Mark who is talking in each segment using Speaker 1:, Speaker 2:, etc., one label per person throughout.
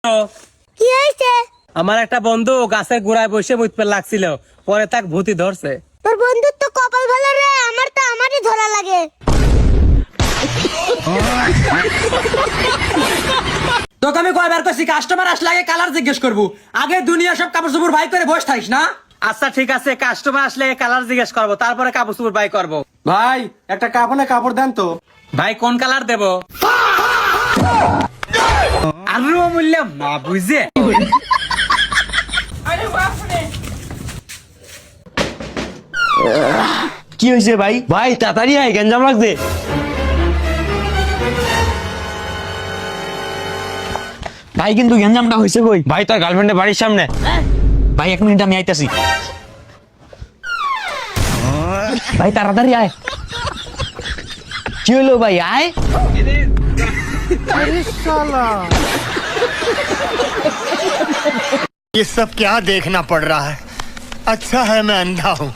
Speaker 1: কি হয়েছে?
Speaker 2: আমার একটা বন্ধু গাছের গোড়ায় বসে মুতপে লাগছিল, পরে তাক ভূতি ধরছে।
Speaker 1: তোর বন্ধুর তো কপাল ভালো রে, আমার তো আমারই ধরা লাগে।
Speaker 3: তোকে আমি কয়বার কইছি কাস্টমার আসলে আগে কালার জিজ্ঞেস করবো, আগে দুনিয়া সব কাপড় চোপড় ভাই করে বসে থাকিস না।
Speaker 2: আচ্ছা ঠিক আছে, কাস্টমার আসলে কালার জিজ্ঞেস করবো, তারপরে কাপড় চোপড় বাই করবো।
Speaker 3: ভাই একটা কাপড় দেন তো।
Speaker 2: ভাই কোন কালার দেব? আরো মূল্য না বুঝে।
Speaker 4: কি হয়েছে ভাই? ভাই তাড়াতাড়ি আয়, গেঞ্জাম লাগছে। ভাই কিন্তু গেঞ্জামটা হয়েছে কই? ভাই তোর গার্লফ্রেন্ডের বাড়ির সামনে। ভাই 1 মিনিট আমি আইতাছি। ভাই তাড়াতাড়ি আয়। কি হলো ভাই? আয়।
Speaker 5: ये सब क्या देखना पड़ रहा है? अच्छा है मैं अंधा हूँ।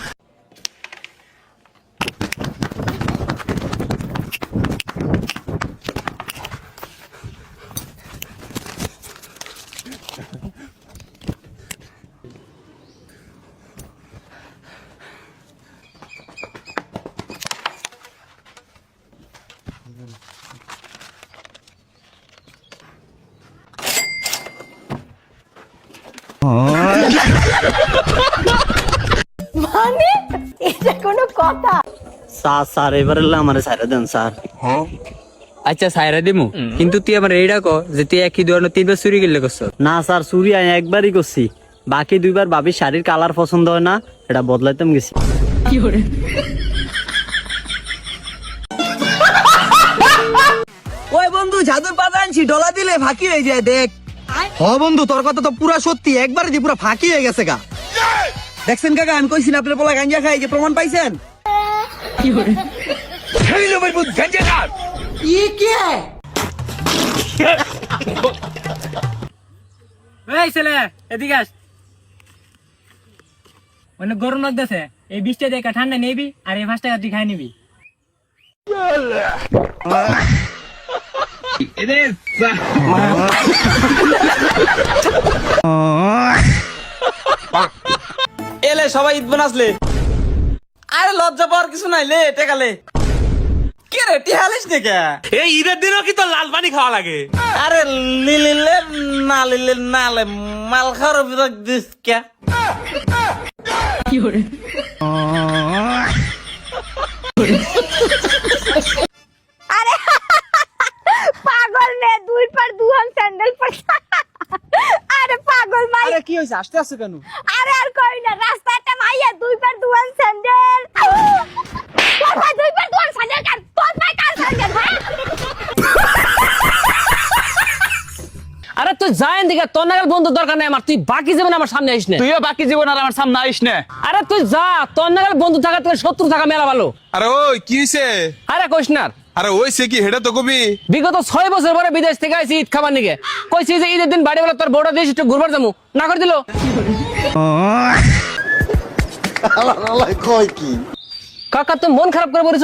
Speaker 1: মানে এটা কোনো কথা?
Speaker 4: স্যার এবারে আমারে ছাইরা দেন স্যার।
Speaker 6: আচ্ছা সাইরা দিমু, কিন্তু তুই আমার এইটা কো যে তুই একই ধরনের 3 বার চুরি গেলে করছ।
Speaker 4: না স্যার, চুরি আমি একবারই করছি, বাকি 2 বার ভাবির শাড়ির কালার পছন্দ হয় না, এটা বদলাইতাম গেছি।
Speaker 3: ওই বন্ধু জাদুর পাতা আনছি, ডলা দিলে ফাঁকি হয়ে যায় দেখ। হ বন্ধু তোর কথা তো পুরা সত্যি, একবারে যে পুরা ফাঁকি হয়ে গেছে গা। দেখছেন কাকা, আমি কইছি না আপনার পোলা গাঞ্জা খাই, যে প্রমাণ পাইছেন?
Speaker 2: এই ছেলে এদিকে আস। অনেক গরম লাগতেছে, এই 20 টাকা দিয়ে ঠান্ডা নেবি, আর এই 5 টাকা তুই খাই নিবি।
Speaker 3: এলে সবাই ঈদ বানাসলে। আরে লজ্জা পাওয়ার কিছু নাই, লে টেকালে। কে রে টিহালিস নে কে?
Speaker 2: এই ঈদের দিনও কি তোর লাল পানি খাওয়া লাগে?
Speaker 3: আরে লিলে না লে মাল খাওয়ার বিরক দিস কে?
Speaker 1: আরে পাগল নে, 2 পার দুহান স্যান্ডেল পর। আরে পাগল ভাই।
Speaker 3: আরে কি হইছে, আসতে আসছে কেন?
Speaker 1: আরে আর কই না, রাস্তাটা মাইয়া 2 পার দুহান স্যান্ডেল। তোর ভাই 2 পার দুহান স্যান্ডেল কার? তোর ভাই কার স্যান্ডেল ভাই?
Speaker 6: আরে তুই যাই দিকে, তোর নাগাল বন্ধু দরকার নাই আমার, তুই বাকি জীবন আমার সামনে আইস না।
Speaker 7: তুইও বাকি জীবন আর আমার সামনে আইস না।
Speaker 6: আরে তুই যা, তোর নাগাল বন্ধু থাকা থেকে শত্রু থাকা মেলা ভালো।
Speaker 7: আরে ওই কি হইছে?
Speaker 6: আরে কইস না।
Speaker 7: আরে ওইছে কি হেডা তো কবি।
Speaker 6: বিগত 6 বছর পরে বিদেশ থেকে আইছি ঈদ খাবার নিকে, কইছি যে ঈদের দিন বাড়ি বেলা তোর বউটা দিয়ে একটু ঘুরবার যাবো, না করে দিল। কাকা তুই মন খারাপ করে বলিস।